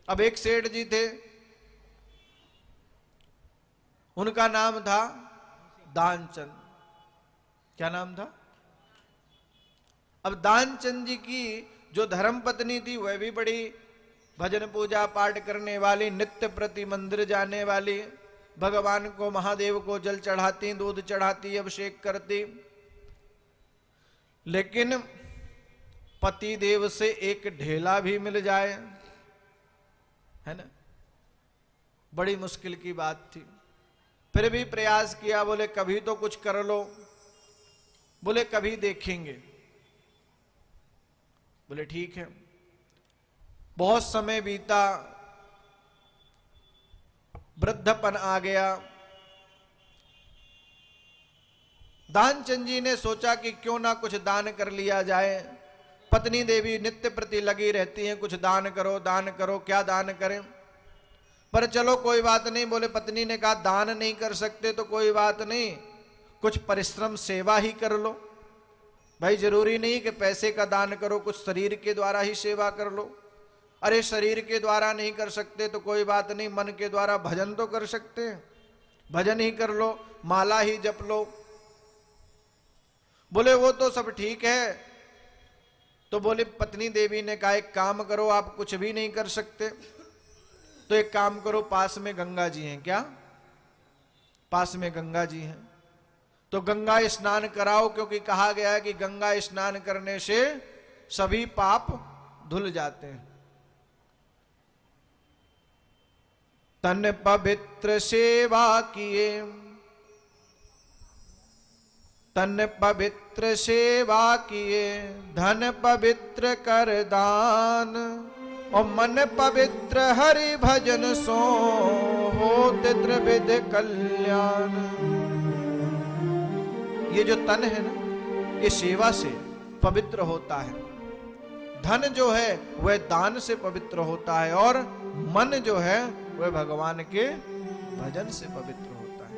अब एक सेठ जी थे, उनका नाम था दानचंद। क्या नाम था? अब दानचंद जी की जो धर्म पत्नी थी वह भी बड़ी भजन पूजा पाठ करने वाली, नित्य प्रति मंदिर जाने वाली, भगवान को महादेव को जल चढ़ाती, दूध चढ़ाती, अभिषेक करती। लेकिन पति देव से एक ढेला भी मिल जाए, है ना, बड़ी मुश्किल की बात थी। फिर भी प्रयास किया, बोले कभी तो कुछ कर लो, बोले कभी देखेंगे। बोले ठीक है। बहुत समय बीता, वृद्धपन आ गया। दानचंद जी ने सोचा कि क्यों ना कुछ दान कर लिया जाए। पत्नी देवी नित्य प्रति लगी रहती हैं, कुछ दान करो दान करो, क्या दान करें। पर चलो कोई बात नहीं, बोले पत्नी ने कहा दान नहीं कर सकते तो कोई बात नहीं, कुछ परिश्रम सेवा ही कर लो। भाई जरूरी नहीं कि पैसे का दान करो, कुछ शरीर के द्वारा ही सेवा कर लो। अरे शरीर के द्वारा नहीं कर सकते तो कोई बात नहीं, मन के द्वारा भजन तो कर सकते हैं, भजन ही कर लो, माला ही जप लो। बोले वो तो सब ठीक है। तो बोले पत्नी देवी ने कहा एक काम करो, आप कुछ भी नहीं कर सकते तो एक काम करो, पास में गंगा जी हैं। क्या? पास में गंगा जी हैं, तो गंगा स्नान कराओ, क्योंकि कहा गया है कि गंगा स्नान करने से सभी पाप धुल जाते हैं। तन पवित्र सेवा किए, तन पवित्र सेवा किए, धन पवित्र कर दान, और मन पवित्र हरि भजन सो होत त्रिविध कल्याण। ये जो तन है ना, ये सेवा से पवित्र होता है। धन जो है वह दान से पवित्र होता है, और मन जो है वह भगवान के भजन से पवित्र होता है।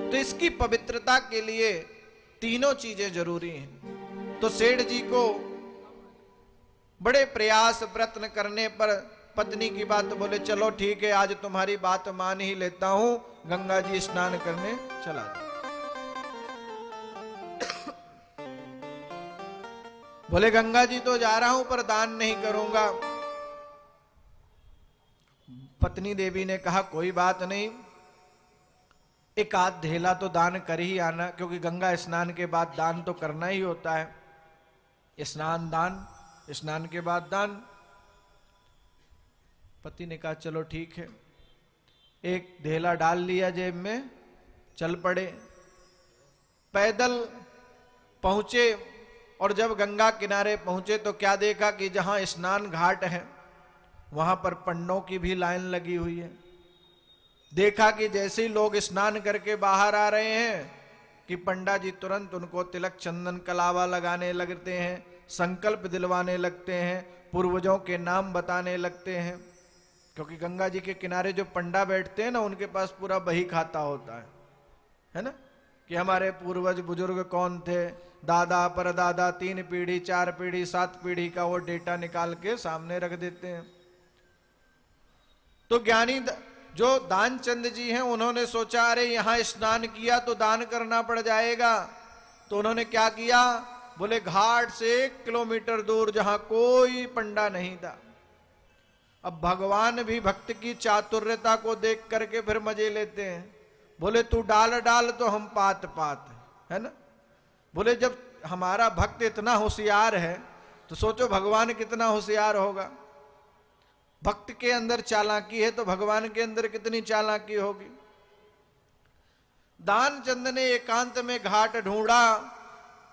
तो इसकी पवित्रता के लिए तीनों चीजें जरूरी हैं। तो सेठ जी को बड़े प्रयास प्रयत्न करने पर पत्नी की बात, बोले चलो ठीक है, आज तुम्हारी बात मान ही लेता हूं, गंगा जी स्नान करने चला जाओ। बोले गंगा जी तो जा रहा हूं पर दान नहीं करूंगा। पत्नी देवी ने कहा कोई बात नहीं, एक आध ढेला तो दान कर ही आना, क्योंकि गंगा स्नान के बाद दान तो करना ही होता है। स्नान दान, स्नान के बाद दान। पति ने कहा चलो ठीक है। एक ढेला डाल लिया जेब में, चल पड़े। पैदल पहुंचे, और जब गंगा किनारे पहुंचे तो क्या देखा कि जहां स्नान घाट है वहां पर पंडों की भी लाइन लगी हुई है। देखा कि जैसे ही लोग स्नान करके बाहर आ रहे हैं कि पंडा जी तुरंत उनको तिलक चंदन कलावा लगाने लगते हैं, संकल्प दिलवाने लगते हैं, पूर्वजों के नाम बताने लगते हैं। क्योंकि गंगा जी के किनारे जो पंडा बैठते हैं ना, उनके पास पूरा बही खाता होता है ना, कि हमारे पूर्वज बुजुर्ग कौन थे, दादा परदादा, 3 पीढ़ी 4 पीढ़ी 7 पीढ़ी का वो डेटा निकाल के सामने रख देते हैं। तो ज्ञानी जो दानचंद जी हैं, उन्होंने सोचा अरे यहां स्नान किया तो दान करना पड़ जाएगा। तो उन्होंने क्या किया, बोले घाट से 1 किलोमीटर दूर जहां कोई पंडा नहीं था। अब भगवान भी भक्त की चातुर्यता को देख करके फिर मजे लेते हैं। बोले तू डाल डाल तो हम पात पात, है ना। बोले जब हमारा भक्त इतना होशियार है तो सोचो भगवान कितना होशियार होगा। भक्त के अंदर चालाकी है तो भगवान के अंदर कितनी चालाकी होगी। दानचंद ने एकांत में घाट ढूंढा,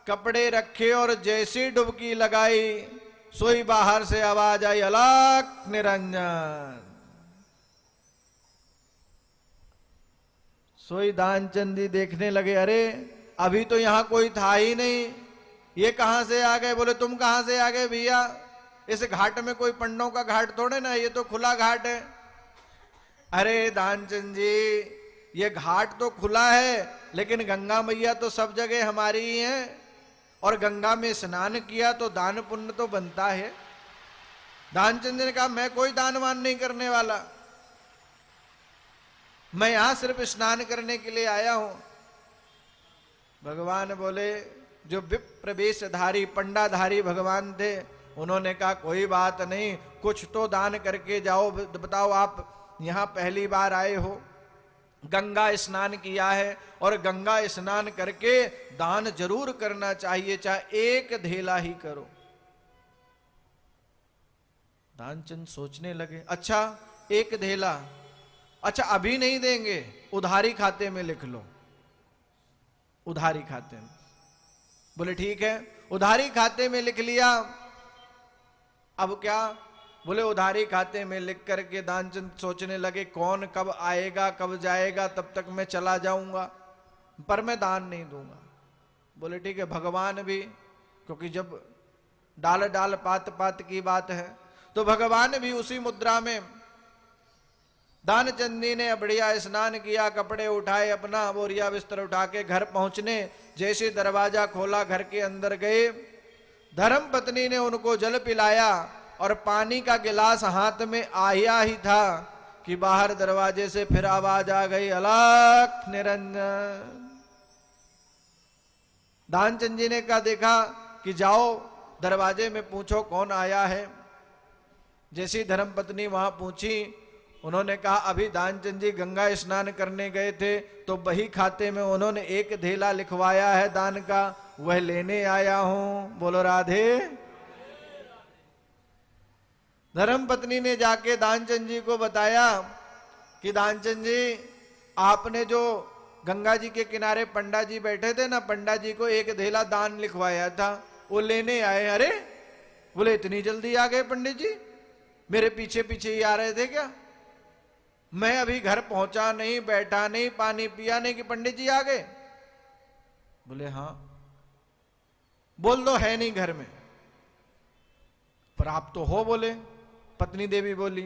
कपड़े रखे और जैसी डुबकी लगाई सोई बाहर से आवाज आई, अलख निरंजन। सोई दानचंद जी देखने लगे, अरे अभी तो यहां कोई था ही नहीं, ये कहां से आ गए। बोले तुम कहां से आ गए भैया, इस घाट में कोई पंडों का घाट थोड़े ना, ये तो खुला घाट है। अरे दानचंद जी ये घाट तो खुला है, लेकिन गंगा मैया तो सब जगह हमारी ही है, और गंगा में स्नान किया तो दान पुण्य तो बनता है। दानचंद ने कहा मैं कोई दान वान नहीं करने वाला, मैं यहां सिर्फ स्नान करने के लिए आया हूं। भगवान बोले, जो विप्र वेशधारी पंडाधारी भगवान थे, उन्होंने कहा कोई बात नहीं, कुछ तो दान करके जाओ। बताओ आप यहां पहली बार आए हो, गंगा स्नान किया है, और गंगा स्नान करके दान जरूर करना चाहिए, चाहे एक धेला ही करो। दानचंद सोचने लगे, अच्छा एक धेला, अच्छा अभी नहीं देंगे, उधारी खाते में लिख लो, उधारी खाते में। बोले ठीक है, उधारी खाते में लिख लिया। अब क्या? बोले उधारी खाते में लिख करके दानचंद सोचने लगे कौन कब आएगा कब जाएगा, तब तक मैं चला जाऊंगा, पर मैं दान नहीं दूंगा। बोले ठीक है, भगवान भी, क्योंकि जब डाल डाल पात पात की बात है, तो भगवान भी उसी मुद्रा में। दानचंदी ने बढ़िया स्नान किया, कपड़े उठाए, अपना बोरिया बिस्तर उठा के घर पहुंचने जैसे दरवाजा खोला, घर के अंदर गए। धर्म पत्नी ने उनको जल पिलाया, और पानी का गिलास हाथ में आया ही था कि बाहर दरवाजे से फिर आवाज आ गई, अलख निरंजन। दानचंद जी ने कहा, देखा कि जाओ दरवाजे में पूछो कौन आया है। जैसी धर्म पत्नी वहां पूछी, उन्होंने कहा अभी दानचंद जी गंगा स्नान करने गए थे, तो बही खाते में उन्होंने एक धेला लिखवाया है दान का, वह लेने आया हूं। बोलो राधे। धर्म पत्नी ने जाके दानचंद जी को बताया कि दानचंद जी, आपने जो गंगा जी के किनारे पंडा जी बैठे थे ना, पंडा जी को एक धेला दान लिखवाया था, वो लेने आए। अरे बोले इतनी जल्दी आ गए पंडित जी, मेरे पीछे पीछे ही आ रहे थे क्या? मैं अभी घर पहुंचा नहीं, बैठा नहीं, पानी पिया नहीं कि पंडित जी आ गए। बोले हां। बोल दो है नहीं घर में। पर आप तो हो, बोले। पत्नी देवी बोली।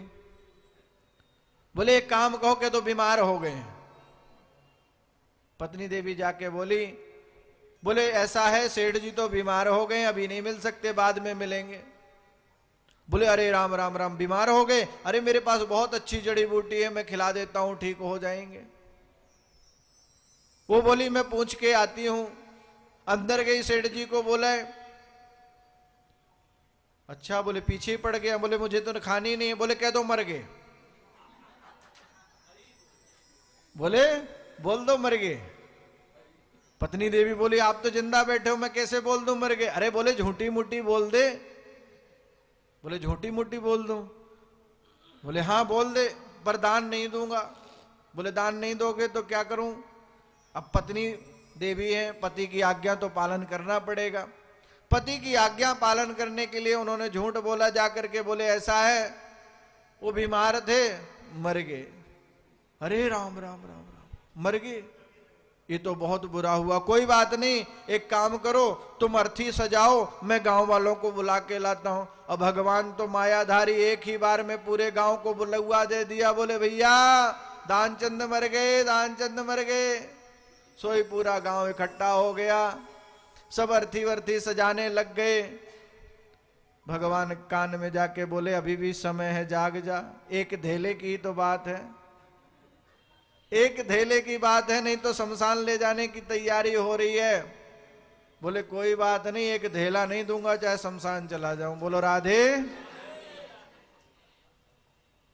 बोले एक काम कहो कि तो बीमार हो गए हैं। पत्नी देवी जाके बोली, बोले ऐसा है सेठ जी तो बीमार हो गए, अभी नहीं मिल सकते, बाद में मिलेंगे। बोले अरे राम राम राम, बीमार हो गए? अरे मेरे पास बहुत अच्छी जड़ी बूटी है, मैं खिला देता हूं, ठीक हो जाएंगे। वो बोली मैं पूछ के आती हूं। अंदर गई, सेठ जी को बोला, अच्छा। बोले पीछे पड़ गया। बोले मुझे तो खानी नहीं है। बोले कह दो मर गए। बोले बोल दो मर गए। पत्नी देवी बोली आप तो जिंदा बैठे हो, मैं कैसे बोल दूं मर गए? अरे बोले झूठी मुट्ठी बोल दे। बोले झूठी मुट्ठी बोल दूं? बोले हाँ बोल दे, पर दान नहीं दूंगा। बोले दान नहीं दोगे तो क्या करूं? अब पत्नी देवी है, पति की आज्ञा तो पालन करना पड़ेगा। पति की आज्ञा पालन करने के लिए उन्होंने झूठ बोला जाकर के। बोले ऐसा है वो बीमार थे, मर गए। अरे राम राम राम राम, मर गए? ये तो बहुत बुरा हुआ। कोई बात नहीं, एक काम करो, तुम अर्थी सजाओ, मैं गांव वालों को बुला के लाता हूं। अब भगवान तो मायाधारी, एक ही बार में पूरे गांव को बुलवा दे दिया। बोले भैया दानचंद मर गए, दानचंद मर गए। सोई पूरा गांव इकट्ठा हो गया, सब अर्थी वर्थी सजाने लग गए। भगवान कान में जाके बोले अभी भी समय है, जाग जा, एक धेले की तो बात है, एक धेले की बात है, नहीं तो शमशान ले जाने की तैयारी हो रही है। बोले कोई बात नहीं, एक धेला नहीं दूंगा चाहे शमशान चला जाऊं। बोलो राधे।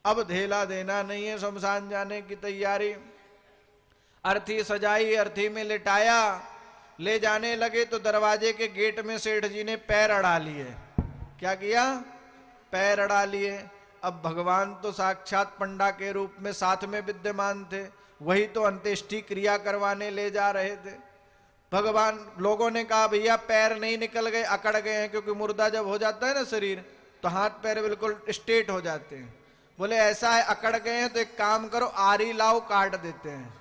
अब धेला देना नहीं है, शमशान जाने की तैयारी। अर्थी सजाई, अर्थी में लिटाया, ले जाने लगे तो दरवाजे के गेट में सेठ जी ने पैर अड़ा लिए। क्या किया? पैर अड़ा लिए। अब भगवान तो साक्षात पंडा के रूप में साथ में विद्यमान थे, वही तो अंत्येष्टि क्रिया करवाने ले जा रहे थे। भगवान, लोगों ने कहा भैया पैर नहीं निकल गए, अकड़ गए हैं, क्योंकि मुर्दा जब हो जाता है ना शरीर, तो हाथ पैर बिल्कुल स्ट्रेट हो जाते हैं। बोले ऐसा है अकड़ गए हैं तो एक काम करो, आरी लाओ काट देते हैं।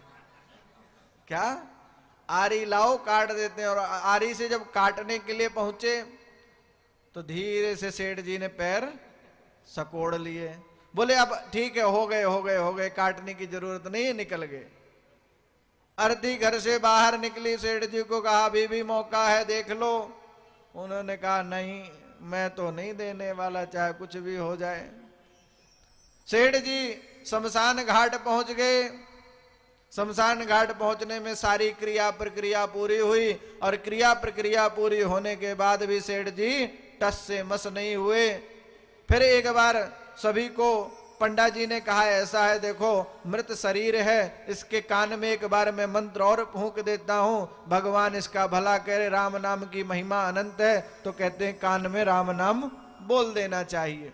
क्या? आरी लाओ काट देते हैं। और आरी से जब काटने के लिए पहुंचे तो धीरे से सेठ जी ने पैर सकोड़ लिए। बोले अब ठीक है, हो गए हो गए हो गए, काटने की जरूरत नहीं, निकल गए। अर्थी घर से बाहर निकली, सेठ जी को कहा अभी भी मौका है, देख लो। उन्होंने कहा नहीं, मैं तो नहीं देने वाला, चाहे कुछ भी हो जाए। सेठ जी शमशान घाट पहुंच गए। शमशान घाट पहुंचने में सारी क्रिया प्रक्रिया पूरी हुई, और क्रिया प्रक्रिया पूरी होने के बाद भी सेठ जी टस से मस नहीं हुए। फिर एक बार सभी को पंडा जी ने कहा, ऐसा है देखो मृत शरीर है, इसके कान में एक बार मैं मंत्र और फूंक देता हूं, भगवान इसका भला करे, राम नाम की महिमा अनंत है, तो कहते हैं कान में राम नाम बोल देना चाहिए।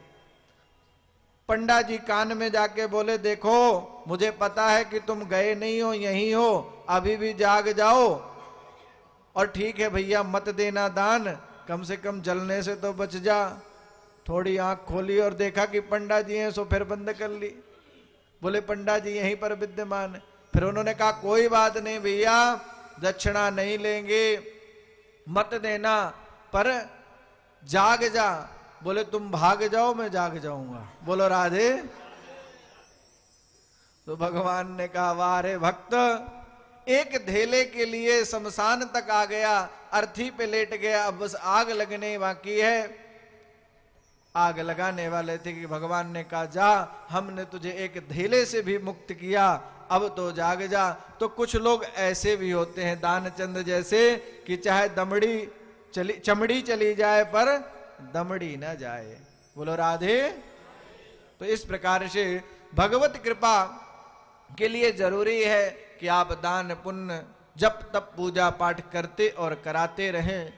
पंडा जी कान में जाके बोले, देखो मुझे पता है कि तुम गए नहीं हो, यहीं हो, अभी भी जाग जाओ, और ठीक है भैया मत देना दान, कम से कम जलने से तो बच जा। थोड़ी आंख खोली और देखा कि पंडा जी हैं, सो फिर बंद कर ली। बोले पंडा जी यहीं पर विद्यमान है। फिर उन्होंने कहा कोई बात नहीं भैया, दक्षिणा नहीं लेंगे, मत देना, पर जाग जा। बोले तुम भाग जाओ, मैं जाग जाऊंगा। बोलो राधे। तो भगवान ने कहा, वाह रे भक्त, एक धेले के लिए शमशान तक आ गया, अर्थी पे लेट गया, अब बस आग लगने बाकी है। आग लगाने वाले थे कि भगवान ने कहा, जा हमने तुझे एक धेले से भी मुक्त किया, अब तो जाग जा। तो कुछ लोग ऐसे भी होते हैं दानचंद जैसे, कि चाहे चमड़ी चली जाए पर दमड़ी न जाए। बोलो राधे। तो इस प्रकार से भगवत कृपा के लिए जरूरी है कि आप दान पुण्य जप तप पूजा पाठ करते और कराते रहें।